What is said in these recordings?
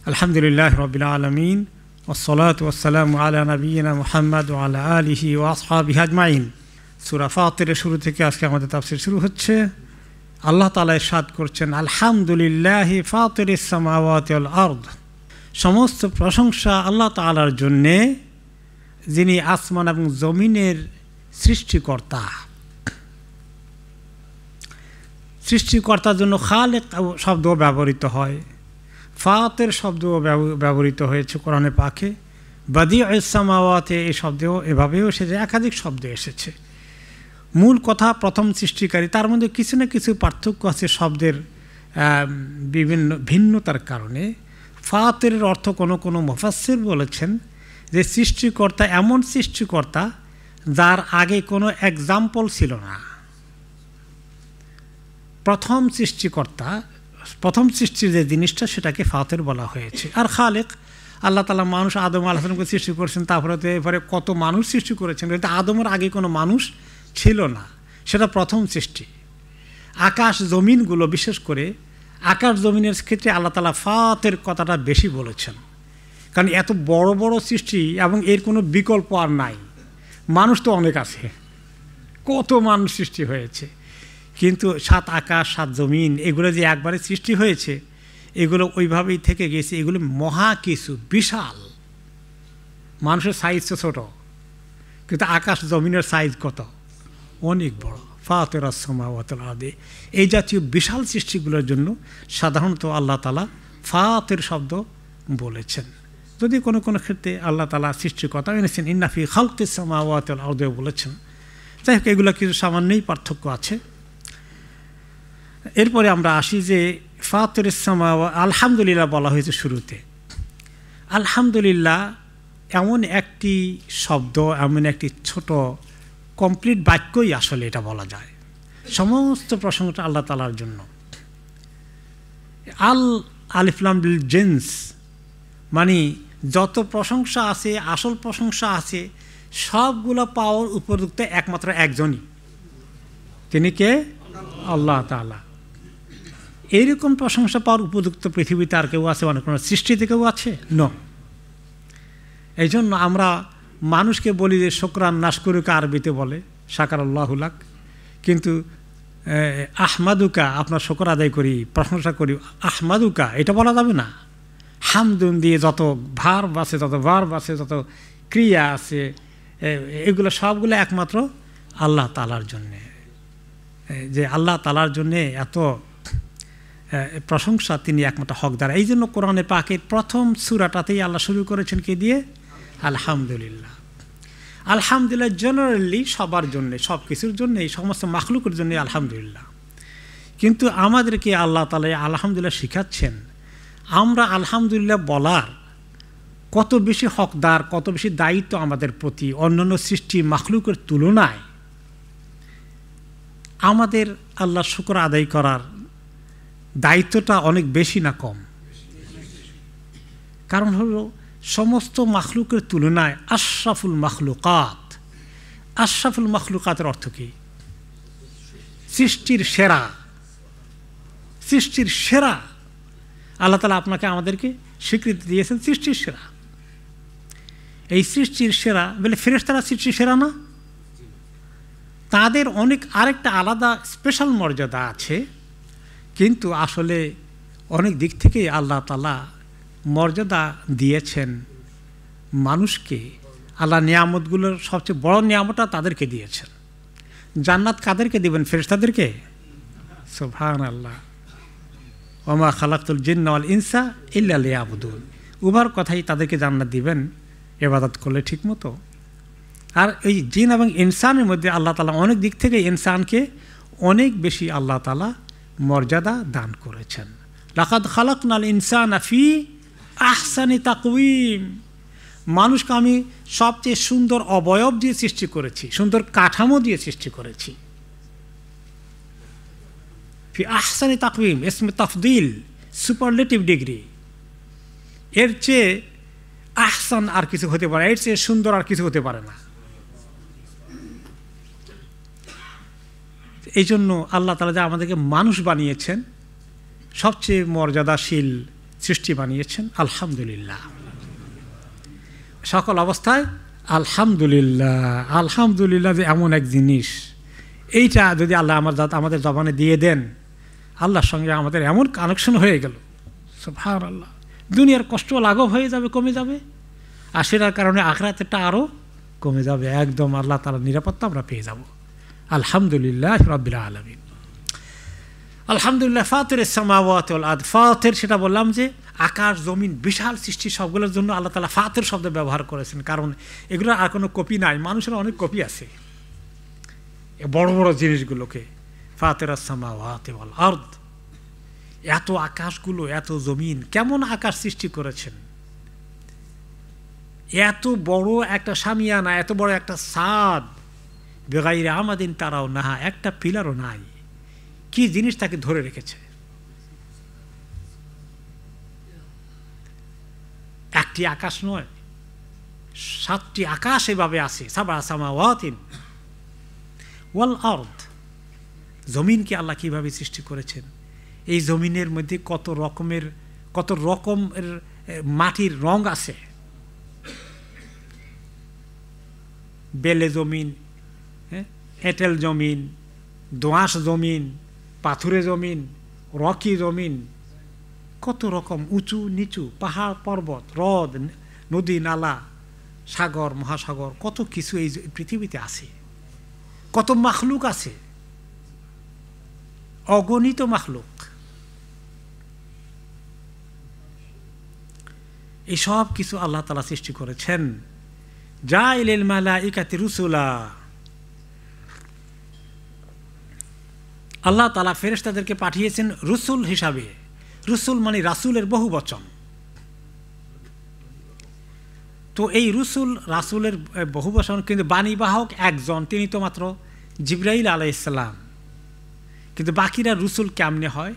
আলহামদুলিল্লাহ রাব্বিল আলামিন ওয়াসসালাতু ওয়াসসালামু আলা নাবিয়িনা মুহাম্মদ ওয়া আলা আলিহি ওয়া আসহাবিহি আজমাইন। সূরা ফাতিরের শুরু থেকে আজকে আমাদের তাফসীর শুরু হচ্ছে। আল্লাহ তাআলা ইরশাদ করছেন, আলহামদুলিল্লাহি ফাতিরিস সামাওয়াতি ওয়াল আরদ। সমস্ত প্রশংসা আল্লাহ তাআলার জন্যে, যিনি আসমান এবং জমিনের সৃষ্টিকর্তা। সৃষ্টিকর্তার জন্য খালেক শব্দ ব্যবহৃত হয়, ফাতের শব্দও ব্যবহৃত হয়েছে কোরআনে পাকে, বাদিউস সামাওয়াতে এই শব্দেও এভাবেও এসেছে, একাধিক শব্দ এসেছে। মূল কথা প্রথম সৃষ্টিকারী, তার মধ্যে কিছু না কিছু পার্থক্য আছে শব্দের বিভিন্ন ভিন্নতার কারণে। ফাতের অর্থ কোনো কোনো মুফাসসির বলেছেন যে সৃষ্টিকর্তা এমন সৃষ্টিকর্তা যার আগে কোনো এক্সাম্পল ছিল না। প্রথম সৃষ্টিকর্তা, প্রথম সৃষ্টির যে জিনিসটা সেটাকে ফাতের বলা হয়েছে। আর খালেক, আল্লাহ তাআলা মানুষ আদম আলাইহিস সালামকে সৃষ্টি করেছেন, তারপরে তো এবারে কত মানুষ সৃষ্টি করেছেন, কিন্তু আদমের আগে কোনো মানুষ ছিল না, সেটা প্রথম সৃষ্টি। আকাশ জমিনগুলো, বিশেষ করে আকাশ জমিনের ক্ষেত্রে আল্লাহ তাআলা ফাতের কথাটা বেশি বলেছেন, কারণ এত বড় বড় সৃষ্টি এবং এর কোনো বিকল্প আর নাই। মানুষ তো অনেক আছে, কত মানুষ সৃষ্টি হয়েছে, কিন্তু সাত আকাশ সাত জমিন এগুলো যে একবারে সৃষ্টি হয়েছে, এগুলো ওইভাবেই থেকে গেছে। এগুলো মহা কিছু, বিশাল। মানুষের সাইজ তো ছোট, কিন্তু আকাশ জমিনের সাইজ কত, অনেক বড়। ফাতিরাস সামাওয়াতি ওয়াল আরদ, এই জাতীয় বিশাল সৃষ্টিগুলোর জন্য সাধারণত আল্লাহ তাআলা ফাতির শব্দ বলেছেন। যদি কোনো কোনো ক্ষেত্রে আল্লাহ তাআলা সৃষ্টিকর্তা এনেছেন, ইন্না ফি খালকিস সামাওয়াতি ওয়াল আরদ বলেছেন। যাই হোক, এগুলো কিছু সামান্যই পার্থক্য আছে। এরপরে আমরা আসি যে ফাতিরিস সামাওয়াতি, আলহামদুলিল্লাহ বলা হয়েছে শুরুতে। আলহামদুলিল্লাহ এমন একটি শব্দ, এমন একটি ছোট কমপ্লিট বাক্যই আসলে এটা বলা যায়। সমস্ত প্রশংসা আল্লাহ তাআলার জন্য। আলিফ লাম লিল জিন্স, মানে যত প্রশংসা আছে, আসল প্রশংসা আছে, সবগুলো পাওয়ার উপযুক্ত একমাত্র একজনই, তিনি কে? আল্লাহ তাআলা। এইরকম প্রশংসা পাওয়ার উপযুক্ত পৃথিবীতে আর কেউ আছে? অনেক কোনো সৃষ্টিতে কেউ আছে? ন। এই জন্য আমরা মানুষকে বলি যে শুকরান নাশকুরুকা, আরবিতে বলে শাকার আল্লাহু লাক, কিন্তু আহমাদুকা, আপনার শুকর আদায় করি, প্রশংসা করি, আহমাদুকা এটা বলা যাবে না। হামদুন দিয়ে যত ভার্ব আছে, যত ভার্ব আছে, যত ক্রিয়া আছে, এগুলো সবগুলো একমাত্র আল্লাহ তাআলার জন্যে। যে আল্লাহ তাআলার জন্যে এত প্রশংসা, তিনি একমাত্র হকদার। এই জন্য কোরআনে পাকের প্রথম সূরাটাতেই আল্লাহ শুরু করেছেন কে দিয়ে? আলহামদুলিল্লাহ। আলহামদুলিল্লাহ জেনারেলি সবার জন্যে, সব কিছুর জন্যে, এই সমস্ত মাখলুকের জন্য আলহামদুলিল্লাহ। কিন্তু আমাদেরকে আল্লাহ তাআলা আলহামদুলিল্লাহ শিখাচ্ছেন, আমরা আলহামদুলিল্লাহ বলার কত বেশি হকদার, কত বেশি দায়িত্ব আমাদের প্রতি অন্যান্য সৃষ্টি মাখলুকের তুলনায়। আমাদের আল্লাহর শুকর আদায় করার দায়িত্বটা অনেক বেশি না কম? কারণ হলো সমস্ত মাখলুকের তুলনায় আশরাফুল মাখলুকাত। আশরাফুল মাখলুকাতের অর্থ কি? সৃষ্টির সেরা। সৃষ্টির সেরা আল্লাহ তাআলা আপনাকে আমাদেরকে স্বীকৃতি দিয়েছেন সৃষ্টির সেরা। এই সৃষ্টির সেরা বলে ফেরেশতারা সৃষ্টির সেরা না? তাদের অনেক আরেকটা আলাদা স্পেশাল মর্যাদা আছে, কিন্তু আসলে অনেক দিক থেকেই আল্লাহ তাআলা মর্যাদা দিয়েছেন মানুষকে। আল্লাহ নিয়ামতগুলোর সবচেয়ে বড় নিয়ামতটা তাদেরকে দিয়েছেন। জান্নাত কাদেরকে দিবেন? ফেরেশতাদেরকে। সুবহানাল্লাহ। ওয়া মা খালাকতুল জিন্না ওয়াল ইনসা ইল্লা লিয়াবুদুন। উভয় কথাই তাদেরকে জান্নাত দিবেন ইবাদত করলে ঠিক মতো। আর এই জিন এবং ইনসানের মধ্যে আল্লাহ তাআলা অনেক দিক থেকে ইনসানকে অনেক বেশি আল্লাহ তাআলা মর্যাদা দান করেছেন। লাকাদ খালাকনাল ইনসানা ফি আহসানি তাকওয়িম। মানুষকে আমি সবচেয়ে সুন্দর অবয়ব দিয়ে সৃষ্টি করেছি, সুন্দর কাঠামো দিয়ে সৃষ্টি করেছি। ফি আহসানি তাকওয়িম, ইসমে তাফদিল, সুপারলেটিভ ডিগ্রি। এর চেয়ে আহসান আর কিছু হতে পারে, এর চেয়ে সুন্দর আর কিছু হতে পারে না। এই জন্য আল্লাহ তাআলা যে আমাদেরকে মানুষ বানিয়েছেন, সবচেয়ে মর্যাদাশীল সৃষ্টি বানিয়েছেন আলহামদুলিল্লাহ। সকল অবস্থায় আলহামদুলিল্লাহ। আলহামদুলিল্লাহ যে এমন এক জিনিস, এইটা যদি আল্লাহ আমাদের জবানে দিয়ে দেন, আল্লাহর সঙ্গে আমাদের এমন কানেকশন হয়ে গেল, সুবহানাল্লাহ, দুনিয়ার কষ্ট লাঘব হয়ে যাবে, কমে যাবে, আর সেটার কারণে আখিরাতেরটা আরও কমে যাবে। একদম আল্লাহ তাআলার নিরাপত্তা আমরা পেয়ে যাব। আলহামদুলিল্লাহ রাব্বিল আলামিন। আলহামদুলিল্লাহ ফাতিরিস সামাওয়াতি ওয়াল আরদ। ফাতির সেটা বললাম যে আকাশ জমিন বিশাল সৃষ্টি, সবগুলোর জন্য আল্লাহ তাআলা ফাতির শব্দ ব্যবহার করেছেন, কারণ এগুলোর আর কোনো কপি নাই। মানুষের অনেক কপি আছে বড় বড় জিনিসগুলোকে। ফাতিরাস সামাওয়াতি ওয়াল আরদ, এত আকাশগুলো, এত জমিন, কেমন আকাশ সৃষ্টি করেছেন, এত বড় একটা সামিয়ানা, এত বড় একটা ছাদ, বেগাইরে আমাদিন তারাও না, একটা পিলারও নাই, কি জিনিস তাকে ধরে রেখেছে। একটি আকাশ নয়, 7টি আকাশ এভাবে আছে। সাবআ সামাওয়াতিন ওয়াল আরদ। জমিনকে আল্লাহ কিভাবে সৃষ্টি করেছেন, এই জমিনের মধ্যে কত রকমের মাটির রং আছে। বেলে জমিন, এঁটেল জমিন, দোআঁশ জমিন, পাথুরে জমিন, রকি জমিন, কত রকম, উঁচু নিচু, পাহাড় পর্বত, হ্রদ, নদী নালা, সাগর মহাসাগর, কত কিছু এই পৃথিবীতে আছে। কত মাখলুক আছে, অগণিত মাখলুক। এই সব কিছু আল্লাহ তাআলা সৃষ্টি করেছেন। জাইলিল মালাইকাতি রুসুলা, আল্লাহ তাআলা ফেরেশতাদেরকে পাঠিয়েছেন রসুল হিসাবে। রসুল মানে রাসূলের বহু বচন। তো এই রাসূলের বহু বচন, কিন্তু বাণীবাহক একজন, তিনি তো মাত্র জিবরাইল আলাইহিস সালাম। কিন্তু বাকিরা রসুল কেমনে হয়?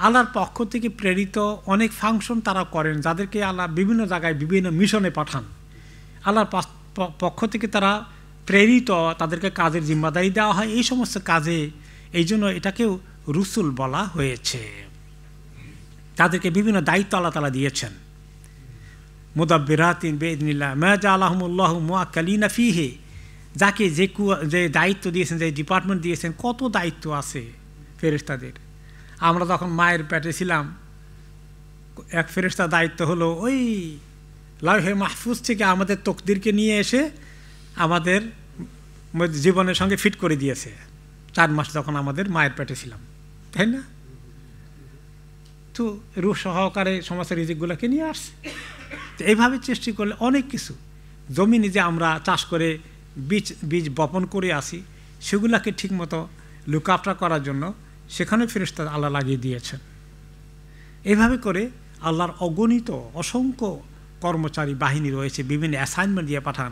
আল্লাহর পক্ষ থেকে প্রেরিত অনেক ফাংশন তারা করেন, যাদেরকে আল্লাহ বিভিন্ন জায়গায় বিভিন্ন মিশনে পাঠান। আল্লাহর পক্ষ থেকে তারা প্রেরিত, তাদেরকে কাজের জিম্মাদারি দেওয়া হয় এই সমস্ত কাজে। এই জন্য এটাকেও রসুল বলা হয়েছে। তাদেরকে বিভিন্ন দায়িত্ব আল্লাহ তাআলা দিয়েছেন। মুদাব্বিরাতিন বিইذনিল্লাহ মা জাআলাহুমুল্লাহু মুআক্কালিনা ফীহি, যাকে যে দায়িত্ব দিয়েছেন, যে ডিপার্টমেন্ট দিয়েছেন, কত দায়িত্ব আছে ফেরেশতাদের। আমরা যখন মায়ের পেটে ছিলাম, এক ফেরেশতার দায়িত্ব হলো ওই লাউহে মাহফুজ থেকে আমাদের তকদিরকে নিয়ে এসে আমাদের জীবনের সঙ্গে ফিট করে দিয়েছে। 4 মাস যখন আমাদের মায়ের পেটে ছিলাম, তাই না? তো রূহ সহকারে সমস্ত রিজিকগুলোকে নিয়ে আসছে। তো এইভাবে চেষ্টা করলে অনেক কিছু, জমিনে যে আমরা চাষ করে বীজ বপন করে আসি, সেগুলোকে ঠিকমতো লুক আফটার করার জন্য সেখানে ফেরেশতা আল্লাহ লাগিয়ে দিয়েছেন। এইভাবে করে আল্লাহর অগণিত অসংখ্য কর্মচারী বাহিনী রয়েছে, বিভিন্ন অ্যাসাইনমেন্ট দিয়ে পাঠান।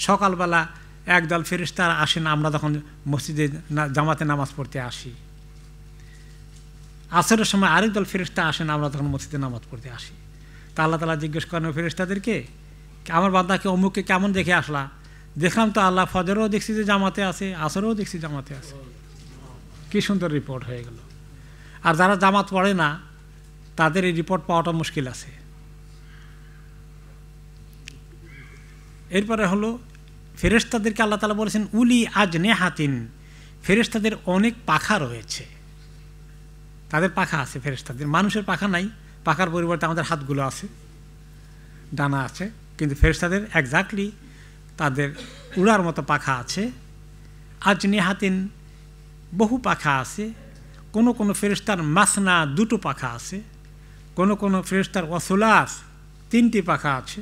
সকালবেলা একদল ফেরেশতারা আসেন, আমরা যখন মসজিদে জামাতে নামাজ পড়তে আসি। আসরের সময় আরেক দল ফেরেশতা আসেন, আমরা তখন মসজিদে নামাজ পড়তে আসি। তা আল্লাহ তাআলা জিজ্ঞেস করেন ফেরেশতাদেরকে, আমার বান্দাকে অমুককে কেমন দেখে আসলা? দেখলাম তো আল্লাহ, ফজরেও দেখছি যে জামাতে আছে, আসরেও দেখছি জামাতে আছে। কি সুন্দর রিপোর্ট হয়ে গেল। আর যারা জামাত পড়ে না, তাদের এই রিপোর্ট পাওয়াটা মুশকিল আছে। এরপরে হলো ফেরেশতাদেরকে আল্লাহ তাআলা বলেছেন উলি আজনিহাতিন, ফেরেশতাদের অনেক পাখা রয়েছে। তাদের পাখা আছে ফেরেশতাদের। মানুষের পাখা নাই, পাখার পরিবর্তে আমাদের হাতগুলো আছে, ডানা আছে, কিন্তু ফেরেশতাদের এক্স্যাক্টলি তাদের উড়ার মতো পাখা আছে। আজনিহাতিন, বহু পাখা আছে। কোনো কোনো ফেরেশতার মাসনা, 2টো পাখা আছে। কোনো কোনো ফেরেশতার ওয়াসুলাস, 3টি পাখা আছে।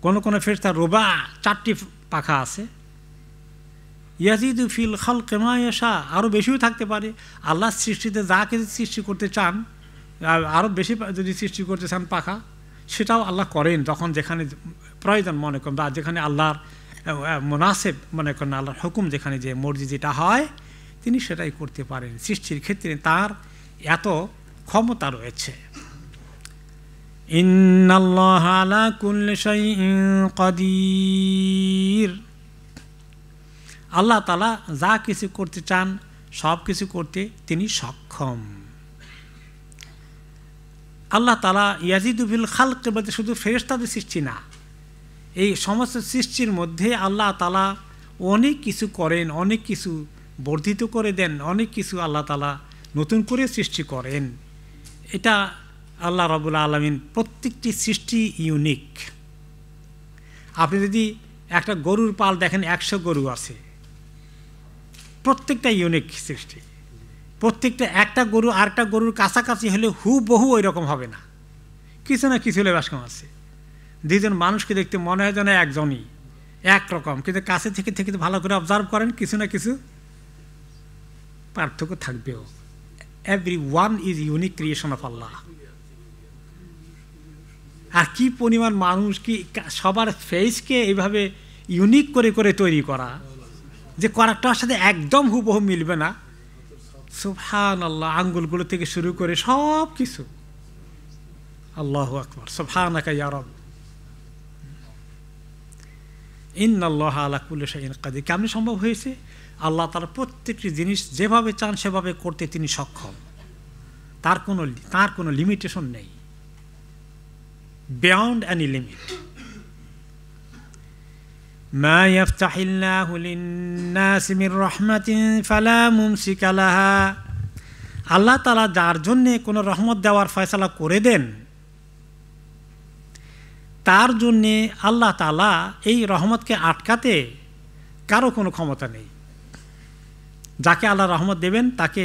কোনো কোনো ফেরেশতার রুবা, 4টি পাখা আছে। ইয়াজিদু ফিল খালকি মা ইয়াশা, আরও বেশিও থাকতে পারে। আল্লাহ সৃষ্টিতে যা কিছু সৃষ্টি করতে চান, আরও বেশি যদি সৃষ্টি করতে চান পাখা, সেটাও আল্লাহ করেন তখন যেখানে প্রয়োজন মনে করেন, বা যেখানে আল্লাহর মুনাসেব মনে করেন, আল্লাহর হুকুম যেখানে যে মর্জি যেটা হয়, তিনি সেটাই করতে পারেন। সৃষ্টির ক্ষেত্রে তার এত ক্ষমতা রয়েছে। ইন্নাল্লাহা আলা কুল্লি শাইইন কাদির, আল্লাহ তাআলা যা কিছু করতে চান সব কিছু করতে তিনি সক্ষম। আল্লাহ তাআলা ইয়াজিদু ফিল খালক বলতে শুধু ফেরেশতাদের সৃষ্টি না, এই সমস্ত সৃষ্টির মধ্যে আল্লাহ তাআলা অনেক কিছু করেন, অনেক কিছু বর্ধিত করে দেন, অনেক কিছু আল্লাহ তাআলা নতুন করে সৃষ্টি করেন। এটা আল্লাহ রাব্বুল আলামিন, প্রত্যেকটি সৃষ্টি ইউনিক। আপনি যদি একটা গরুর পাল দেখেন, 100 গরু আছে, প্রত্যেকটা ইউনিক সৃষ্টি। প্রত্যেকটা একটা গরু আরেকটা গরুর কাছাকাছি হলে হুবহু ওই রকম হবে না, কিছু না কিছু হলে বাস কম আছে। দুইজন মানুষকে দেখতে মনে হয় যেন একজনই, একরকম, কিন্তু কাছে থেকে থেকে ভালো করে অবজার্ভ করেন, কিছু না কিছু পার্থক্য থাকবেও। Every one is unique creation of Allah. আর কি পরিমাণ মানুষ, কি সবার ফেসকে এইভাবে ইউনিক করে করে তৈরি করা, যে করাটার সাথে একদম হুবহু মিলবে না। সুবহানাল্লাহ, আঙ্গুলগুলো থেকে শুরু করে সব কিছু। আল্লাহু আকবার, সুবহানাকা ইয়া রব, ইন্নাল্লাহা আলা কুল্লি শাইইন কাদির। কেমন সম্ভব হয়েছে? আল্লাহ তাআলা প্রত্যেকটি জিনিস যেভাবে চান সেভাবে করতে তিনি সক্ষম। তার কোনো লিমিটেশন নেই, বিয়ন্ড এনি লিমিট। মা ইয়াফতাহিল্লাহু লিন-নাসি মির রাহমাতিন ফালা মুমসিকা লাহা। আল্লাহ তাআলা যার জন্যে কোনো রহমত দেওয়ার ফয়সালা করে দেন, তার জন্যে আল্লাহ তাআলা এই রহমতকে আটকাতে কারো কোনো ক্ষমতা নেই। যাকে আল্লাহ রহমত দেবেন তাকে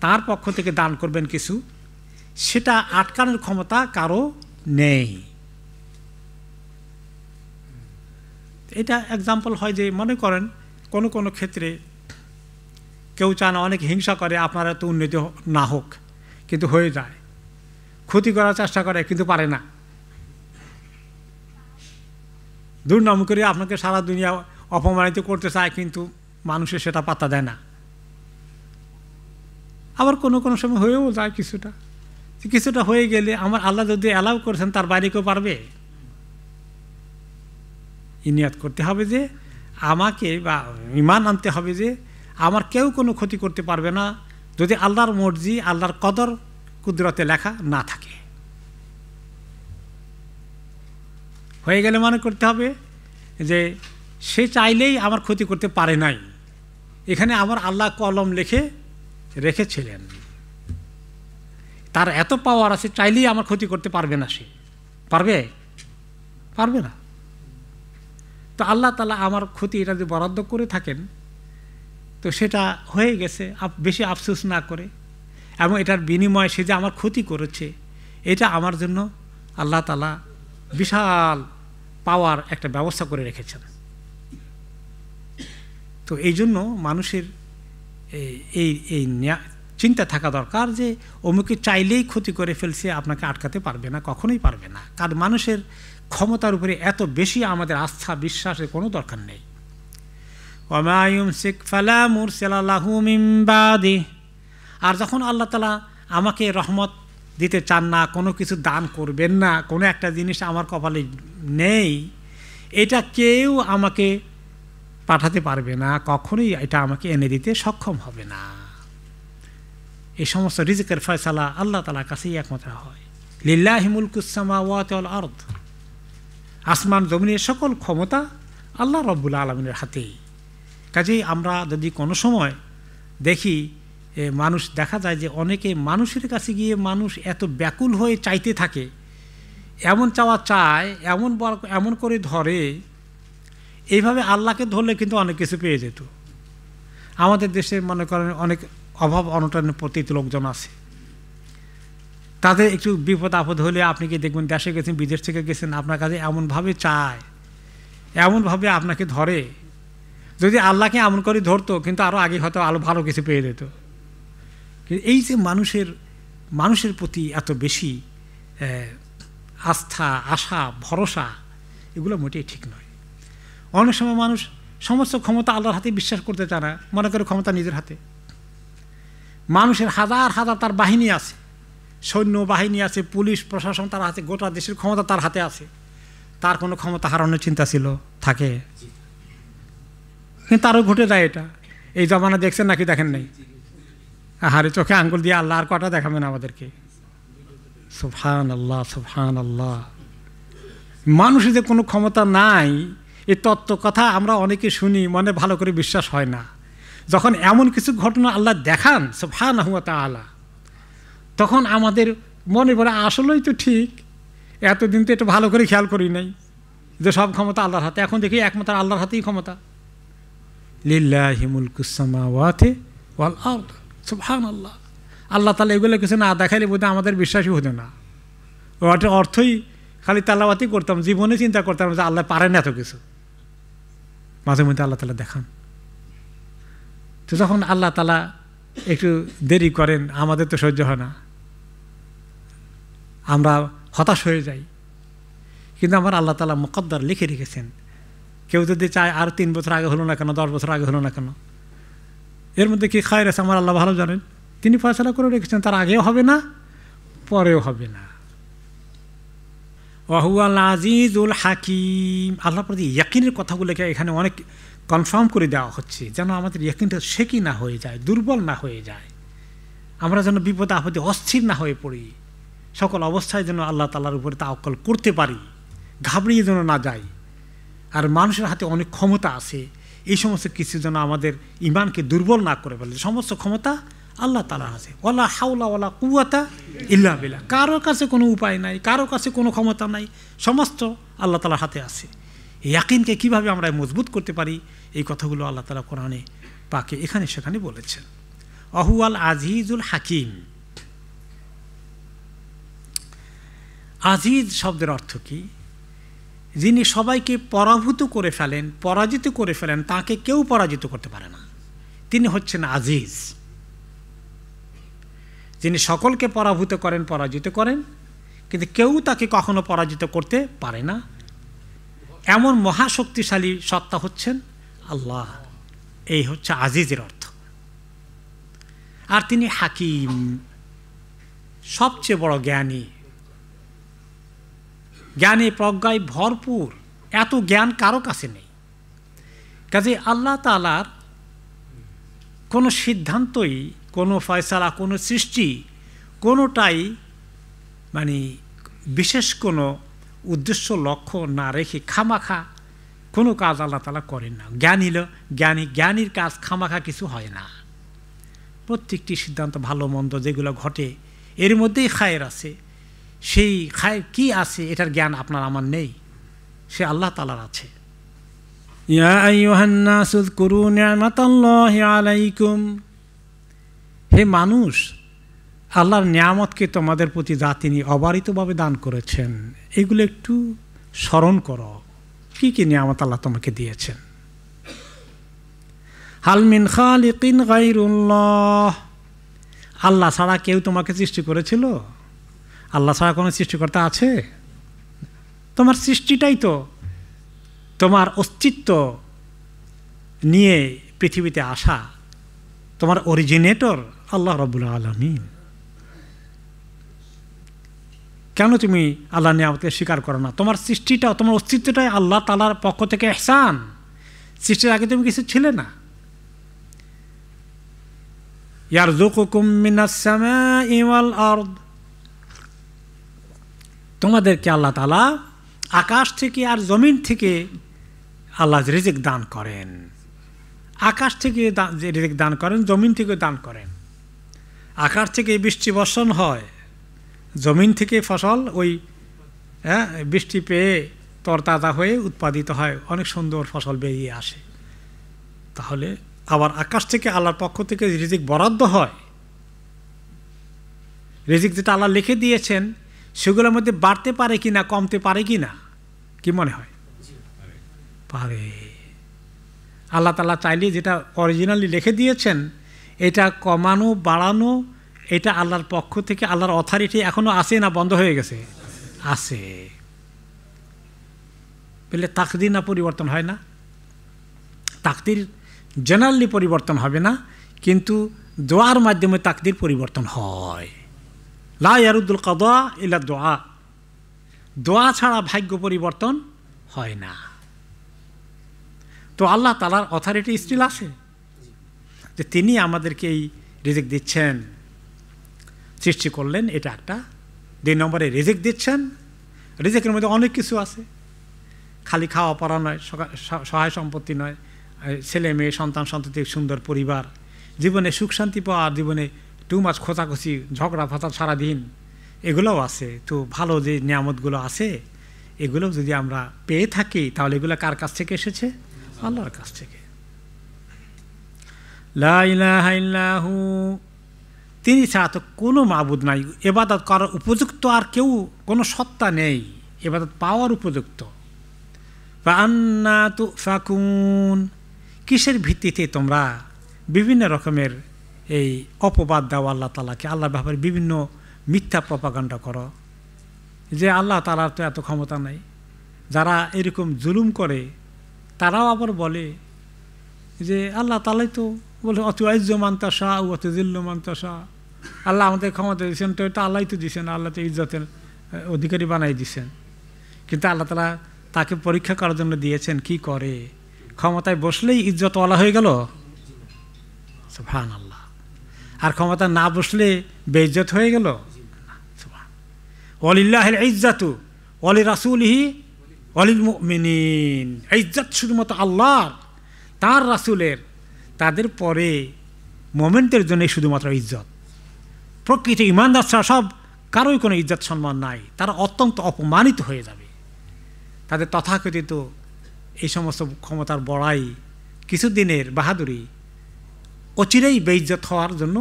তার পক্ষ থেকে দান করবেন কিছু, সেটা আটকানোর ক্ষমতা কারো নেই। এটা এক্সাম্পল হয় যে, মনে করেন কোনো কোনো ক্ষেত্রে কেউ চান, অনেক হিংসা করে আপনার এত উন্নতি না হোক, কিন্তু হয়ে যায়। ক্ষতি করার চেষ্টা করে কিন্তু পারে না। দুর্নাম করে আপনাকে সারা দুনিয়া অপমানিত করতে চায়, কিন্তু মানুষের সেটা পাত্তা দেয় না। আবার কোনো কোনো সময় হয়েও যায় কিছুটা। কিছুটা হয়ে গেলে আমার আল্লাহ যদি অ্যালাউ করেছেন, তার বাইরে কেউ পারবে? নিয়াত করতে হবে যে আমাকে, বা ঈমান আনতে হবে যে আমার কেউ কোনো ক্ষতি করতে পারবে না, যদি আল্লাহর মর্জি, আল্লাহর কদর কুদরতে লেখা না থাকে। হয়ে গেলে মনে করতে হবে যে সে চাইলেই আমার ক্ষতি করতে পারে নাই, এখানে আমার আল্লাহ কলম লিখে রেখেছিলেন। তার এত পাওয়ার আছে, চাইলেই আমার ক্ষতি করতে পারবে না। সে পারবে না। তো আল্লাহ তাআলা আমার ক্ষতি এটা যদি বরাদ্দ করে থাকেন, তো সেটা হয়ে গেছে, বেশি আফসোস না করে, এবং এটার বিনিময়ে সে যে আমার ক্ষতি করেছে, এটা আমার জন্য আল্লাহ তাআলা বিশাল পাওয়ার একটা ব্যবস্থা করে রেখেছেন। তো এই জন্য মানুষের এই চিন্তা থাকা দরকার যে অমুকে চাইলেই ক্ষতি করে ফেলছে, আপনাকে আটকাতে পারবে না, কখনোই পারবে না। কারণ মানুষের ক্ষমতার উপরে এত বেশি আমাদের আস্থা বিশ্বাসের কোনো দরকার নেই। ওয়া ইউমসিক ফালা মুরসিলা লাহু মিন বাদি। আর যখন আল্লাহ তাআলা আমাকে রহমত দিতে চান না, কোনো কিছু দান করবেন না, কোনো একটা জিনিস আমার কপালে নেই, এটা কেউ আমাকে পাঠাতে পারবে না, কখনোই এটা আমাকে এনে দিতে সক্ষম হবে না। এই সমস্ত রিজিকের ফয়সালা আল্লাহ তাআলার কাছেই একমাত্র হয়। লিল্লাহি মুলকুস সামাওয়াতি ওয়াল আরদ। আসমান জমিনের সকল ক্ষমতা আল্লাহ রাব্বুল আলামিনের হাতেই। কাজেই আমরা যদি কোনো সময় দেখি মানুষ, দেখা যায় যে অনেকে মানুষের কাছে গিয়ে মানুষ এত ব্যাকুল হয়ে চাইতে থাকে, এমন চাওয়া চায়, এমন করে ধরে, এইভাবে আল্লাহকে ধরলে কিন্তু অনেক কিছু পেয়ে যেত। আমাদের দেশে মনে করেন অনেক অভাব অনটনের প্রতীত লোকজন আছে, তাদের একটু বিপদ আপদ হলে আপনি কি দেখবেন, দেশে গেছেন, বিদেশ থেকে গেছেন, আপনার কাছে এমনভাবে চায়, এমনভাবে আপনাকে ধরে। যদি আল্লাহকে এমন করে ধরতো, কিন্তু আরও আগে হয়তো আরও ভালো কিছু পেয়ে যেত। এই যে মানুষের প্রতি এত বেশি আস্থা, আশা, ভরসা, এগুলো মোটেই ঠিক নয়। অনেক সময় মানুষ সমস্ত ক্ষমতা আল্লাহর হাতে বিশ্বাস করতে চায় না, মনে করে ক্ষমতা নিজের হাতে। মানুষের হাজার হাজার তার বাহিনী আছে, সৈন্য বাহিনী আছে, পুলিশ প্রশাসন তার হাতে, গোটা দেশের ক্ষমতা তার হাতে আছে। তার কোনো ক্ষমতা হারানোর চিন্তা থাকে, কিন্তু তারও ঘটে যায় এটা। এই জমানা দেখছেন নাকি দেখেন নাই? হারে চোখে আঙ্গুল দিয়ে আল্লাহ আর কটা দেখাবেন আমাদেরকে? সুবহানাল্লাহ, সুবহানাল্লাহ। মানুষের যে কোনো ক্ষমতা নাই, এই তত্ত্ব কথা আমরা অনেকে শুনি, মনে ভালো করে বিশ্বাস হয় না। যখন এমন কিছু ঘটনা আল্লাহ দেখান সুবহানাহু ওয়া তাআলা, তখন আমাদের মনে পড়ে আসলেই তো ঠিক, এতদিন তো এটা ভালো করে খেয়াল করি নাই যে সব ক্ষমতা আল্লাহর হাতে। এখন দেখি একমাত্র আল্লাহর হাতেই ক্ষমতা। লিল্লাহি মুলকুস সামাওয়াতি ওয়াল আরদ, সুবহানাল্লাহ। আল্লাহ তাআলা এগুলো কিছু না দেখাইলে বোধহয় আমাদের বিশ্বাসই হতো না। ওটার অর্থই খালি তালাওয়াতই করতাম, জীবনে চিন্তা করতাম যে আল্লাহ পারেন এত কিছু। মাঝে মধ্যে আল্লাহ তাআলা দেখান। তো যখন আল্লাহ তাআলা একটু দেরি করেন, আমাদের তো সহ্য হয় না, আমরা হতাশ হয়ে যাই। কিন্তু আমার আল্লাহ তাআলা মুকদ্দার লিখে রেখেছেন। কেউ যদি চায় আর 3 বছর আগে হলো না কেন, 10 বছর আগে হলো না কেন, এর মধ্যে কি খায়ের আছে আমার আল্লাহ ভালো জানেন। তিনি ফয়সালা করে রেখেছেন, তার আগেও হবে না, পরেও হবে না। ওয়াহুয়াল আজিজুল হাকিম। আল্লাহর প্রতি ইয়াকিনের কথাগুলোকে এখানে অনেক কনফার্ম করে দেওয়া হচ্ছে, যেন আমাদের ইয়াকিনটা শেকি না হয়ে যায়, দুর্বল না হয়ে যায়, আমরা যেন বিপদে আপদে অস্থির না হয়ে পড়ি, সকল অবস্থায় যেন আল্লাহ তাআলার উপরে তাওয়াক্কুল করতে পারি, ঘাবড়িয়ে যেন না যাই। আর মানুষের হাতে অনেক ক্ষমতা আছে, এই সমস্ত কিছু যেন আমাদের ঈমানকে দুর্বল না করে ফেলে। সমস্ত ক্ষমতা আল্লাহ তাআলার আছে। ওয়ালা হাওলা ওয়ালা কুওয়াতা ইল্লা বিল্লাহ। কারো কাছে কোনো উপায় নাই, কারো কাছে কোনো ক্ষমতা নাই, সমস্ত আল্লাহ তাআলার হাতে আছে। এই ইয়াকিনকে কীভাবে আমরা মজবুত করতে পারি, এই কথাগুলো আল্লাহ তাআলা কোরআনে পাকে এখানে সেখানে বলেছেন। ওয়াহুয়াল আজিজুল হাকিম। আজিজ শব্দের অর্থ কি? যিনি সবাইকে পরাভূত করে ফেলেন, পরাজিত করে ফেলেন, তাকে কেউ পরাজিত করতে পারে না, তিনি হচ্ছেন আজিজ। যিনি সকলকে পরাভূত করেন, পরাজিত করেন, কিন্তু কেউ তাকে কখনো পরাজিত করতে পারে না, এমন মহাশক্তিশালী সত্তা হচ্ছেন আল্লাহ। এই হচ্ছে আজিজের অর্থ। আর তিনি হাকিম, সবচেয়ে বড় জ্ঞানী, জ্ঞানে প্রজ্ঞায় ভরপুর। এত জ্ঞান কারো কাছে নেই। কাজে আল্লাহ তাআলার কোনো সিদ্ধান্তই, কোনো ফয়সালা, কোনো সৃষ্টি, কোনোটাই মানে বিশেষ কোনো উদ্দেশ্য লক্ষ্য না রেখে খামাখা কোনো কাজ আল্লাহ তাআলা করেন না। জ্ঞানীর কাজ খামাখা কিছু হয় না। প্রত্যেকটি সিদ্ধান্ত ভালো মন্দ যেগুলো ঘটে, এর মধ্যেই খায়ের আছে। সেই খায়ের কি আছে এটার জ্ঞান আপনার আমার নেই, সে আল্লাহ তাআলার আছে। ইয়া আইয়ুহান নাসু যকুরু নি'মাতাল্লাহি আলাইকুম। হে মানুষ, আল্লাহর নিয়ামতকে তোমাদের প্রতি যা তিনি অবারিতভাবে দান করেছেন, এগুলো একটু স্মরণ করো। কি কি নিয়ামত আল্লাহ তোমাকে দিয়েছেন। হাল মিন খালিকিন গায়রুল্লাহ। আল্লাহ ছাড়া কেউ তোমাকে সৃষ্টি করেছিল? আল্লাহ ছাড়া কোনো সৃষ্টিকর্তা আছে? তোমার সৃষ্টিটাই তো, তোমার অস্তিত্ব নিয়ে পৃথিবীতে আসা, তোমার অরিজিনেটর আল্লাহ রাব্বুল আলামিন। কেন তুমি আল্লাহ নিয়ামতকে স্বীকার করো না? তোমার সৃষ্টিটা, তোমার অস্তিত্বটাই আল্লাহ তাআলার পক্ষ থেকে ইহসান। সৃষ্টির আগে তুমি কিছু ছিলে না। ইয়ারযুকুকুম মিনাস সামাই ওয়াল আরদ। তোমাদেরকে আল্লাহ তাআলা আকাশ থেকে আর জমিন থেকে আল্লাহ রিজিক দান করেন। আকাশ থেকে রিজিক দান করেন, জমিন থেকে দান করেন। আকাশ থেকে বৃষ্টি বর্ষণ হয়, জমিন থেকে ফসল ওই বৃষ্টি পেয়ে তরতাজা হয়ে উৎপাদিত হয়, অনেক সুন্দর ফসল বেরিয়ে আসে। তাহলে আবার আকাশ থেকে আল্লাহর পক্ষ থেকে রিজিক বরাদ্দ হয়। রিজিক যেটা আল্লাহ লিখে দিয়েছেন সেগুলোর মধ্যে বাড়তে পারে কিনা, কমতে পারে কিনা, কি মনে হয়? পারে। আল্লাহ তাআলা চাইলে যেটা অরিজিনালি লিখে দিয়েছেন এটা কমানো বাড়ানো, এটা আল্লাহর পক্ষ থেকে, আল্লাহর অথরিটি এখনো আছে না বন্ধ হয়ে গেছে? আছে। বলে তাকদির না পরিবর্তন হয় না? তাকদির জেনারেলি পরিবর্তন হবে না, কিন্তু দোয়ার মাধ্যমে তাকদির পরিবর্তন হয়। লা ইয়ারুদ্দুল কাদা ইল্লা দোয়া। দোয়া ছাড়া ভাগ্য পরিবর্তন হয় না। তো আল্লাহ তাআলার অথরিটি স্টিল আছে, যে তিনি আমাদেরকে এই রিজিক দিচ্ছেন, সৃষ্টি করলেন, এটা একটা 2 নম্বরে রিজিক দিচ্ছেন। রিজিকের মধ্যে অনেক কিছু আছে, খালি খাওয়া পড়া নয়, সহায় সম্পত্তি নয়, ছেলে মেয়ে সন্তান সন্ততি, সুন্দর পরিবার, জীবনে সুখ শান্তি পাওয়া, আর জীবনে টু মাছ খোঁচাখুচি ঝগড়া ফাঁচা সারাদিন, এগুলোও আছে। তো ভালো যে নিয়ামতগুলো আছে এগুলো যদি আমরা পেয়ে থাকি তাহলে এগুলো কার কাছ থেকে এসেছে? আল্লাহর কাছ থেকে। লা ইলাহা ইল্লাহু, তিনি ছাড়া তো কোনো মাবুদ নাই, ইবাদত করার উপযুক্ত আর কেউ কোনো সত্তা নেই, ইবাদত পাওয়ার উপযুক্ত। ফাআন্না তুফাকুন, কিসের ভিত্তিতে তোমরা বিভিন্ন রকমের এই অপবাদ দাও আল্লাহ তাআলাকে, আল্লাহর ব্যাপারে বিভিন্ন মিথ্যা প্রপাগান্ডা করো যে আল্লাহ তাআলার তো এত ক্ষমতা নাই। যারা এরকম জুলুম করে তারাও আবার বলে যে আল্লাহ তাআলাই তো বলে অতুআইজ্জু মান তাশা ওয়া তুযিল্লু মান তাশা, আল্লাহ আমাদের ক্ষমতা দিয়েছেন, তো এটা আল্লাহই তো দিয়েছেন, আল্লাহ তো ইজ্জতের অধিকারী বানাই দিয়েছেন। কিন্তু আল্লাহ তাআলা তাকে পরীক্ষা করার জন্য দিয়েছেন, কি করে ক্ষমতায় বসলেই ইজ্জতওয়ালা হয়ে গেল, সুবহানাল্লাহ, আর ক্ষমতা না বসলে বেইজ্জত হয়ে গেল। ওয়ালিল্লাহিল ইজ্জাতু ওয়ালিরাসূলিহি ওয়ালিল মুমিনিন, ইজ্জত শুধুমাত্র আল্লাহর, তার রাসূলের, তাদের পরে মুমিনদের জন্য শুধুমাত্র ইজ্জত। প্রকৃত ঈমানদার ছাড়া সব কারোই কোনো ইজ্জত সম্মান নাই, তারা অত্যন্ত অপমানিত হয়ে যাবে। তাদের তথাকথিত এই সমস্ত ক্ষমতার বড়াই, কিছুদিনের বাহাদুরি অচিরেই বেইজ্জত হওয়ার জন্য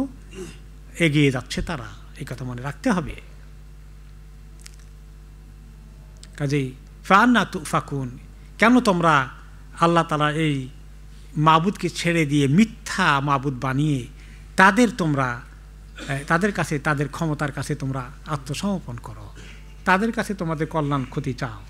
এগিয়ে যাচ্ছে তারা, এই কথা মনে রাখতে হবে। কাজেই ফাআন্না তুফাকুন, কেন তোমরা আল্লাহ তাআলা এই মাবুদকে ছেড়ে দিয়ে মিথ্যা মাবুদ বানিয়ে তাদের কাছে, তাদের ক্ষমতার কাছে তোমরা আত্মসমর্পণ করো, তাদের কাছে তোমাদের কল্যাণ ক্ষতি চাও।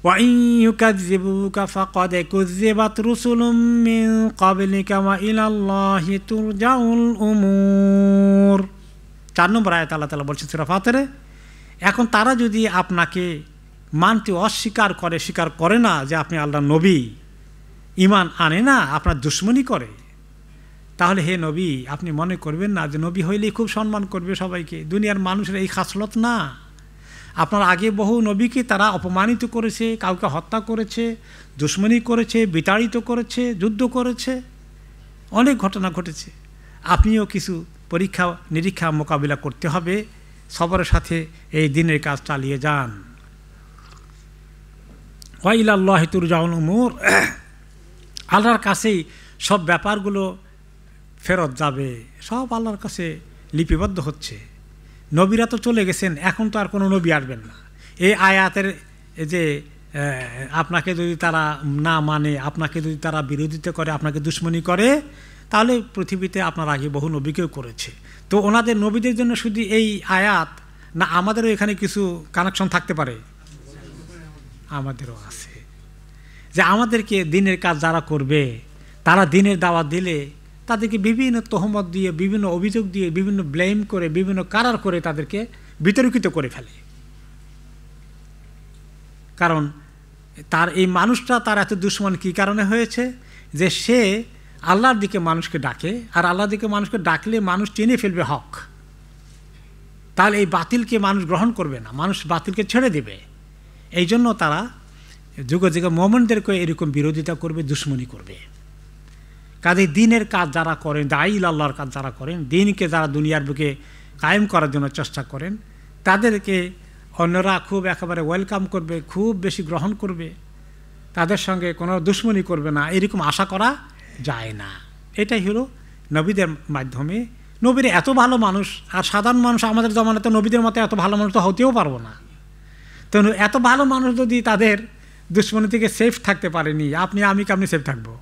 وَإِن يُكَذِّبُوكَ فَقَدْ كُذِّبَتْ رُسُلٌ مِّن قَبْلِكَ وَإِلَى اللَّهِ تُرْجَعُ الْأُمُورُ। 4 নম্বর আয়াত আল্লাহ তাআলা বলছেন সূরা ফাতিরে, এখন তারা যদি আপনাকে মানতে অস্বীকার করে, স্বীকার করে না যে আপনি আল্লাহর নবী, ঈমান আনে না, আপনার দুশমনি করে, তাহলে হে নবী আপনি মনে করবেন না যে নবী হইলেই খুব সম্মান করবে সবাইকে। দুনিয়ার মানুষের এই খাসলত না। আপনার আগে বহু নবীকে তারা অপমানিত করেছে, কাউকে হত্যা করেছে, দুশমনি করেছে, বিতাড়িত করেছে, যুদ্ধ করেছে, অনেক ঘটনা ঘটেছে। আপনিও কিছু পরীক্ষা নিরীক্ষা মোকাবিলা করতে হবে, সবরের সাথে এই দিনের কাজ চালিয়ে যান। ওয়া ইলাল্লাহি তুরজাউল উমুর, আল্লাহর কাছেই সব ব্যাপারগুলো ফেরত যাবে, সব আল্লাহর কাছে লিপিবদ্ধ হচ্ছে। নবীরা তো চলে গেছেন, এখন তো আর কোনো নবী আসবেন না। এই আয়াতের যে আপনাকে যদি তারা না মানে, আপনাকে যদি তারা বিরোধিতা করে, আপনাকে দুশমনি করে, তাহলে পৃথিবীতে আপনার আগে বহু নবীকেও করেছে। তো ওনাদের নবীদের জন্য শুধু এই আয়াত না, আমাদেরও এখানে কিছু কানেকশন থাকতে পারে, আমাদেরও আছে। যে আমাদেরকে দিনের কাজ যারা করবে, তারা দিনের দাওয়াত দিলে তাদেরকে বিভিন্ন তহমত দিয়ে, বিভিন্ন অভিযোগ দিয়ে, বিভিন্ন ব্লেম করে, বিভিন্ন কারার করে তাদেরকে বিতর্কিত করে ফেলে। কারণ তার এই মানুষটা তার এত দুশমন কী কারণে হয়েছে? যে সে আল্লাহর দিকে মানুষকে ডাকে, আর আল্লাহর দিকে মানুষকে ডাকলে মানুষ চিনে ফেলবে হক, তাহলে এই বাতিলকে মানুষ গ্রহণ করবে না, মানুষ বাতিলকে ছেড়ে দেবে। এই জন্য তারা যুগে যুগে মুমিনদেরকে এরকম বিরোধিতা করবে, দুশমনি করবে। কাজে দিনের কাজ যারা করেন, দাঈল আল্লাহর কাজ যারা করেন, দিনকে যারা দুনিয়ার বুকে কায়েম করার জন্য চেষ্টা করেন, তাদেরকে অন্যরা খুব একেবারে ওয়েলকাম করবে, খুব বেশি গ্রহণ করবে, তাদের সঙ্গে কোনো দুশমনি করবে না, এরকম আশা করা যায় না। এটাই হলো নবীদের মাধ্যমে। নবীর এত ভালো মানুষ, আর সাধারণ মানুষ আমাদের জমানাতে নবীদের মতো এত ভালো মানুষ তো হতেও পারবো না। তো এত ভালো মানুষ যদি তাদের দুশমনি থেকে সেফ থাকতে পারেনি, আপনি আমি কেমনি সেফ থাকবো?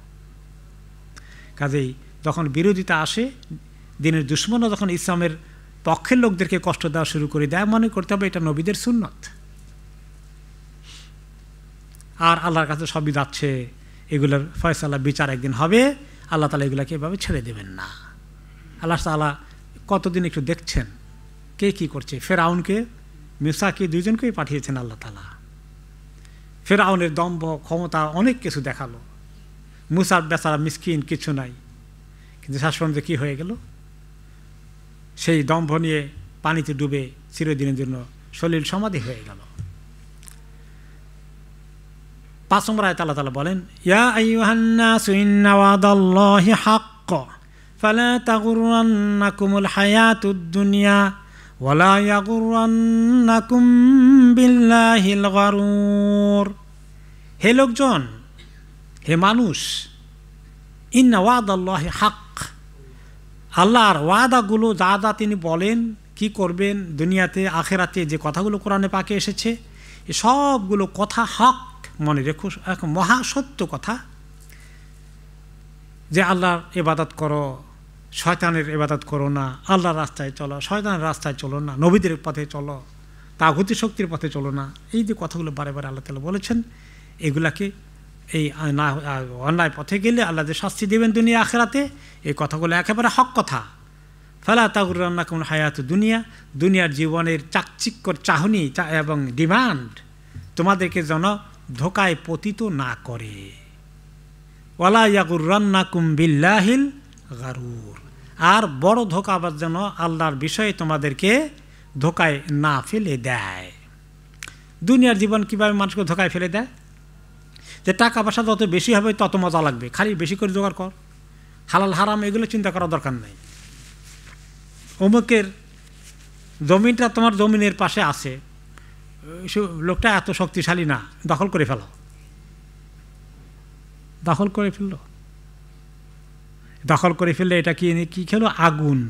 কাজেই যখন বিরোধিতা আসে, দিনের দুশমনও যখন ইসলামের পক্ষের লোকদেরকে কষ্ট দেওয়া শুরু করে দেয়, মনে করতে হবে এটা নবীদের সুন্নত। আর আল্লাহর কাছে সবই যাচ্ছে, এগুলোর ফয়সালা বিচার একদিন হবে, আল্লাহ তাআলা এগুলোকে এভাবে ছেড়ে দেবেন না। আল্লাহ তাআলা কতদিন একটু দেখছেন কে কী করছে। ফেরাউনকে, মূসাকে, দুইজনকেই পাঠিয়েছেন আল্লাহ তাআলা। ফেরাউনের দম্ভ, ক্ষমতা, অনেক কিছু দেখালো। মূসা বেচারা মিসকিন, কিছু নাই, কিন্তু শেষ পর্যন্ত কী হয়ে গেল? সেই দম্ভ নিয়ে পানিতে ডুবে চিরদিনের জন্য সলিল সমাধি হয়ে গেল। 5 নম্বর আয়াতে আল্লাহ তাআলা বলেন, ইয়া আইয়ুহান নাসু ইন্না ওয়াদাল্লাহি হাক্ক ফালা তাগুররান্নাকুমুল হায়াতুদ দুনিয়া ওয়ালা ইয়াগুররান্নাকুম বিল্লাহিল গারুর। হে লোকজন, হে মানুষ, ইন্না ওয়াদাল্লাহি হক, আল্লাহর ওয়াদাগুলো যা যা তিনি বলেন কি করবেন দুনিয়াতে আখেরাতে, যে কথাগুলো কোরআনে পাকে এসেছে, এ সবগুলো কথা হক। মনে রেখো, এক মহাসত্য কথা, যে আল্লাহর ইবাদত করো, শয়তানের ইবাদত করো না, আল্লাহর রাস্তায় চলো, শয়তানের রাস্তায় চলো না, নবীদের পথে চলো, তাগুতি শক্তির পথে চলো না। এই যে কথাগুলো বারে বারে আল্লাহ তাআলা বলেছেন, এগুলাকে এই অন্যায় পথে গেলে আল্লাহ যে শাস্তি দেবেন দুনিয়া আখেরাতে, এই কথাগুলো একেবারে হক কথা। ফালা তাগুররান্নাকুমুল হায়াতুদ দুনিয়া, দুনিয়ার জীবনের চাকচিক্যর চাহনি এবং ডিমান্ড তোমাদেরকে যেন ধোকায় পতিত না করে। ওয়ালা ইয়াগুররান্নাকুম বিল্লাহিল গারুর, আর বড় ধোঁকাবাজ যেন আল্লাহর বিষয়ে তোমাদেরকে ধোকায় না ফেলে দেয়। দুনিয়ার জীবন কিভাবে মানুষকে ধোকায় ফেলে দেয়, যে টাকা পয়সা যত বেশি হবে তত মজা লাগবে, খালি বেশি করে জোগাড় কর, হালাল হারাম এগুলো চিন্তা করার দরকার নেই। অমুকের জমিনটা তোমার জমিনের পাশে আছে, লোকটা এত শক্তিশালী না, দখল করে ফেলো। দখল করে ফেললো, দখল করে ফেললে এটা কি কি খেলো, আগুন,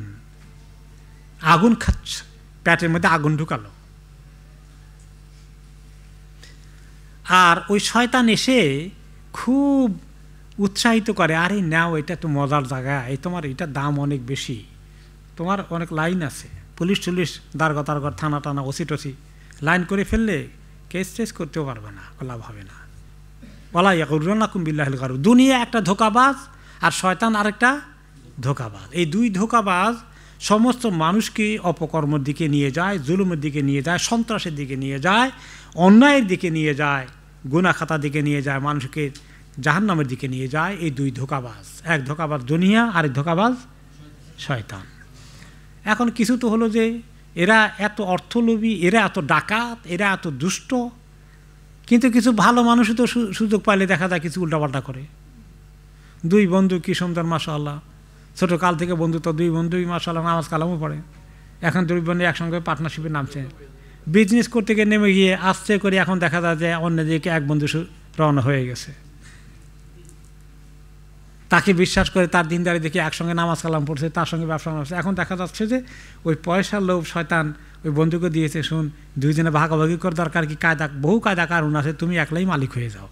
আগুন খাচ্ছে, পেটের মধ্যে আগুন ঢুকালো। আর ওই শয়তান এসে খুব উৎসাহিত করে, আরে নাও, এটা তো মজার জায়গা, এই তোমার এটার দাম অনেক বেশি, তোমার অনেক লাইন আছে, পুলিশ টুলিশ দারগা তারগর থানা টানা ওসি টসি লাইন করে ফেললে কেস টেস করতেও পারবে না, লাভ হবে না। ওয়ালা ইয়াগুররান্নাকুম বিল্লাহিল গারুর, দুনিয়া একটা ধোঁকাবাজ আর শয়তান আরেকটা ধোঁকাবাজ। এই দুই ধোঁকাবাজ সমস্ত মানুষকে অপকর্মের দিকে নিয়ে যায়, জুলুমের দিকে নিয়ে যায়, সন্ত্রাসের দিকে নিয়ে যায়, অন্যায়ের দিকে নিয়ে যায়, গুনাহ খাতার দিকে নিয়ে যায়, মানুষকে জাহান্নামের দিকে নিয়ে যায়। এই দুই ধোঁকাবাজ, এক ধোঁকাবাজ দুনিয়া, আরেক ধোঁকাবাজ শয়তান। এখন কিছু তো হলো যে এরা এত অর্থলোভী, এরা এত ডাকাত, এরা এত দুষ্ট, কিন্তু কিছু ভালো মানুষও তো সুযোগ পাইলে দেখা যায় কিছু উল্টাপাল্টা করে। দুই বন্ধু কি সুন্দর মাশাআল্লাহ, ছোটো কাল থেকে বন্ধু, তো দুই বন্ধুই মাশাআল্লাহ নামাজ কালামও পড়ে, এখন দুই বন্ধু একসঙ্গে পার্টনারশিপে নামছে, বিজনেস করতে গিয়ে নেমে গিয়ে আস্তে করে এখন দেখা যায় যে অন্যদিকে এক বন্ধু রওনা হয়ে গেছে, তাকে বিশ্বাস করে তার দিনদারি দেখে একসঙ্গে নামাজ কালাম পড়ছে, তার সঙ্গে ব্যবসা করছে। এখন দেখা যাচ্ছে যে ওই পয়সার লোভ শয়তান ওই বন্ধুকে দিয়েছে, শুন দুইজনে ভাগাভাগি করে, দরকার কি কায়দা, বহু কায়দা কারণ আছে, তুমি একলাই মালিক হয়ে যাও।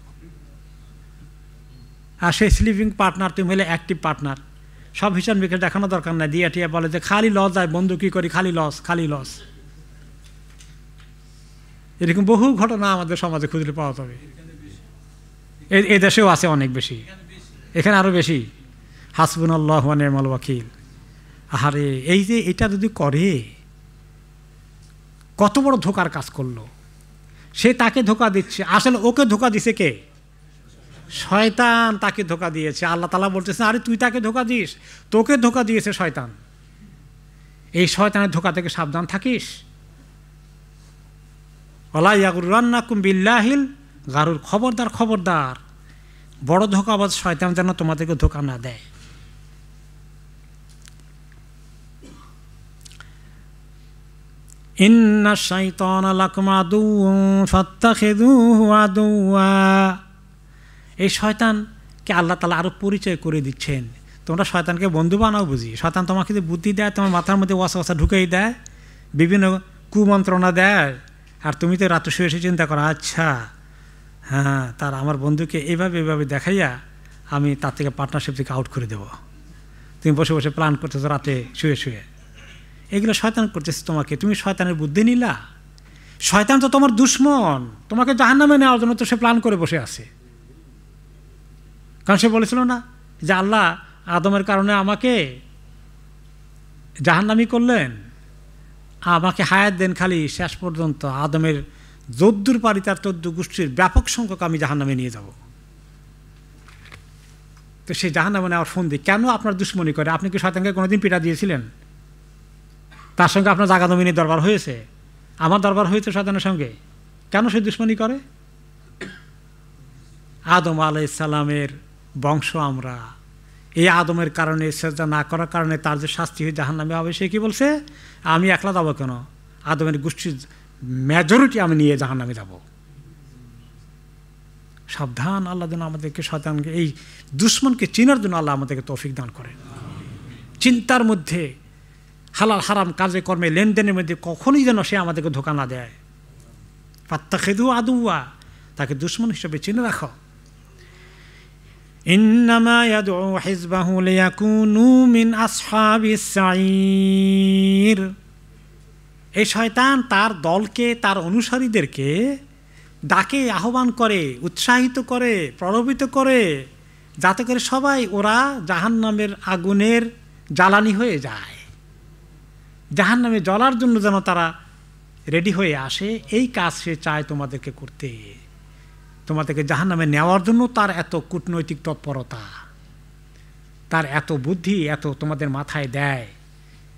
আর সেই স্লিপিং পার্টনার তুমি হলে অ্যাক্টিভ পার্টনার, সব হিসাব নিকেশ দেখানো দরকার নাই, দিয়া টিয়া বলে যে খালি লস যায়, বন্ধু কী করি, খালি লস, খালি লস। এরকম বহু ঘটনা আমাদের সমাজে খুঁজলে পাওয়া যাবে। এ দেশেও আছে অনেক বেশি, এখানে আরও বেশি। হাসবুনাল্লাহু ওয়া নি'মাল ওয়াকিল। আহারে, এই যে এটা যদি করে, কত বড় ধোকার কাজ করলো। সে তাকে ধোকা দিচ্ছে, আসলে ওকে ধোকা দিছে কে? শয়তান তাকে ধোকা দিয়েছে। আল্লাহ তাআলা বলতেছে, আরে তুই তাকে ধোকা দিস, তোকে ধোকা দিয়েছে শয়তান। এই শয়তানের ধোকা থেকে সাবধান থাকিস। ওয়ালা ইয়াগুররান্নাকুম বিল্লাহিল গারুর, খবরদার খবরদার, বড় ধোকাবাজ শয়তান যেন তোমাদেরকে ধোকা না দেয়। ইন্না শাইতানা লাকুম আদুউন ফাত্তাখিযুহু আদুওয়া। এই শয়তানকে আল্লাহ তাআলা আরো পরিচয় করে দিচ্ছেন, তোমরা শয়তানকে বন্ধু বানাও বুঝি। শয়তান তোমাকে যে বুদ্ধি দেয়, তোমার মাথার মধ্যে ওয়াসওয়াসা ঢুকেই দেয়, বিভিন্ন কুমন্ত্রণা দেয়, আর তুমি তো রাতে শুয়ে চিন্তা করো, আচ্ছা হ্যাঁ, তার আমার বন্ধুকে এভাবে এভাবে দেখাইয়া আমি তার থেকে পার্টনারশিপ থেকে আউট করে দেব। তুমি বসে বসে প্ল্যান করতেছো রাতে শুয়ে শুয়ে, এগুলো শয়তান করতেছে তোমাকে, তুমি শয়তানের বুদ্ধি নিলা। শয়তান তো তোমার দুশ্মন, তোমাকে জাহান্নামে নেওয়ার জন্য তো সে প্ল্যান করে বসে আছে। কারণ সে বলেছিল না যে আল্লাহ আদমের কারণে আমাকে জাহান্নামী করলেন, আমাকে হায়াত দেন খালি শেষ পর্যন্ত, আদমের যদ্দুর পারি তার 14 গোষ্ঠীর ব্যাপক সংখ্যক আমি জাহান্নামে নিয়ে যাব। তো সেই জাহান্নামে নেওয়ার ফোন দিয়ে কেন আপনার দুশ্মনী করে? আপনি কি শয়তানকে কোনোদিন পিটা দিয়েছিলেন? তার সঙ্গে আপনার জাগা জমিনের দরবার হয়েছে, আমার দরবার হয়েছে শয়তানের সঙ্গে। কেন সে দুশমনি করে? আদম আলাইহিস সালামের বংশ আমরা, এই আদমের কারণে, সেজদা না করার কারণে তার যে শাস্তি হয়ে জাহান্নামে হবে, সে কি বলছে? আমি একলা যাবো কেন, আদমের গোষ্ঠীর মেজরিটি আমি নিয়ে জাহান্নামে যাব। সাবধান, আল্লাহ যেন আমাদেরকে শয়তানকে, এই দুশ্মনকে চেনার জন্য আল্লাহ আমাদেরকে তৌফিক দান করেন। চিন্তার মধ্যে, হালাল হারাম কাজে কর্মে লেনদেনের মধ্যে কখনোই যেন সে আমাদেরকে ধোঁকা না দেয়। ফাত্তাখিযু আদুওয়া, তাকে দুশ্মন হিসেবে চিনে রাখো। ইন্নামা ইয়াদউ হিজবাহু লিয়াকুনু মিন আসহাবিস সাঈর। এই শয়তান তার দলকে, তার অনুসারীদেরকে ডাকে, আহ্বান করে, উৎসাহিত করে, প্রলোভিত করে, যাতে করে সবাই ওরা জাহান্নামের আগুনের জ্বালানি হয়ে যায়, জাহান্নামে জ্বলার জন্য যেন তারা রেডি হয়ে আসে। এই কাজ সে চায় তোমাদেরকে করতে, তোমাদেরকে জাহান্নামে নেওয়ার জন্য তার এত কূটনৈতিক তৎপরতা, তার এত বুদ্ধি, এত তোমাদের মাথায় দেয়।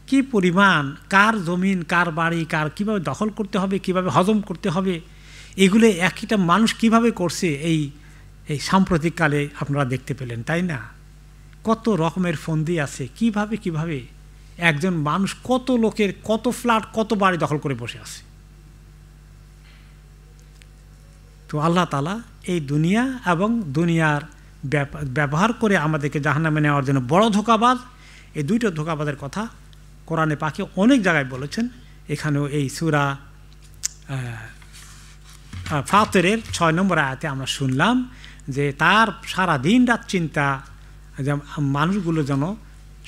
কি পরিমাণ, কার জমিন, কার বাড়ি, কার কীভাবে দখল করতে হবে, কিভাবে হজম করতে হবে, এগুলো একটা মানুষ কিভাবে করছে এই সাম্প্রতিককালে আপনারা দেখতে পেলেন, তাই না? কত রকমের ফন্দি আছে, কিভাবে একজন মানুষ কত লোকের কত ফ্ল্যাট, কত বাড়ি দখল করে বসে আছে। তো আল্লাহ তাআলা এই দুনিয়া এবং দুনিয়ার ব্যবহার করে আমাদেরকে জাহান্নামে নেওয়ার জন্য বড় ধোঁকাবাজ, এই দুইটা ধোঁকাবাজের কথা কোরআনে পাকে অনেক জায়গায় বলেছেন। এখানেও এই সূরা ফাতিরের 6 নম্বর আয়াতে আমরা শুনলাম যে তার সারা দিন রাত চিন্তা, যে মানুষগুলো যেন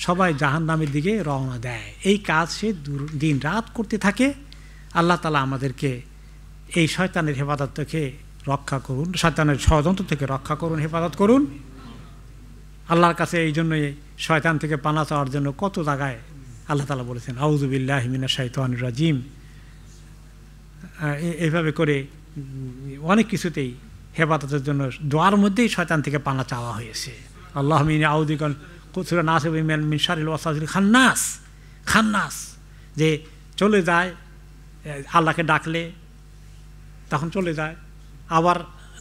সবাই জাহান্নামের দিকে রওনা দেয়, এই কাজ সে দিন রাত করতে থাকে। আল্লাহ তাআলা আমাদেরকে এই শয়তানের হেফাজত থেকে রক্ষা করুন, শয়তানের ষড়যন্ত্র থেকে রক্ষা করুন, হেফাজত করুন। আল্লাহর কাছে এই জন্যই শয়তান থেকে পানা চাওয়ার জন্য কত জায়গায় আল্লাহ তাআলা বলেছেন আউযু বিল্লাহি মিনাশ শাইতানির রাজিম। এইভাবে করে অনেক কিছুতেই হেফাজতের জন্য দোয়ার মধ্যেই শয়তান থেকে পানা চাওয়া হয়েছে। আল্লাহ মিন আউযুবিকা সূরা নাস মিন শারিল ওয়াসওয়াসিল খান্নাস, যে চলে যায়, আল্লাহকে ডাকলে তখন চলে যায়, আবার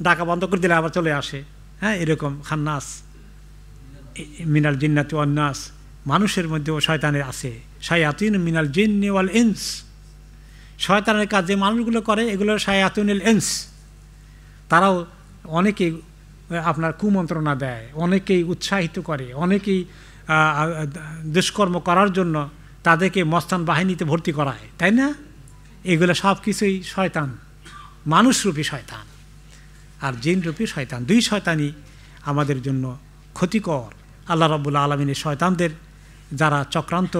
ডাকা বন্ধ করে দিলে আবার চলে আসে। হ্যাঁ, এরকম খান্নাস মিনাল জিন্নাতি ওয়ান নাস, মানুষের মধ্যেও শয়তানের আছে। শায়াতিন মিনাল জিন্নি ওয়াল ইনস, শয়তানের কাজ যে মানুষগুলো করে এগুলো শায়াতিনুল ইনস। তারাও অনেকেই আপনার কুমন্ত্রণা দেয়, অনেকেই উৎসাহিত করে, অনেকেই দুষ্কর্ম করার জন্য তাদেরকে মস্তান বাহিনীতে ভর্তি করায়, তাই না? এগুলো সব কিছুই শয়তান, মানুষরূপী শয়তান আর জিনরূপী শয়তান। দুই শয়তানই আমাদের জন্য ক্ষতিকর। আল্লাহ রাব্বুল আলামিনের শয়তানদের যারা চক্রান্ত,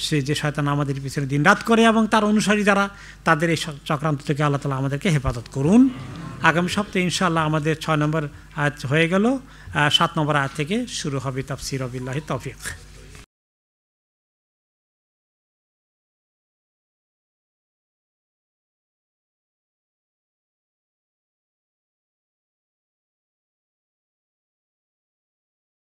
সে যে শয়তান আমাদের পিছনে দিন রাত করে এবং তার অনুসারী যারা, তাদের এই চক্রান্ত থেকে আল্লাহ তাআলা আমাদেরকে হেফাজত করুন। আগামী সপ্তাহে ইনশাআল্লাহ আমাদের 6 নম্বর আয়াত হয়ে গেল, 7 নম্বর আয়াত থেকে শুরু হবে তাফসীর। বিল্লাহি তৌফিক।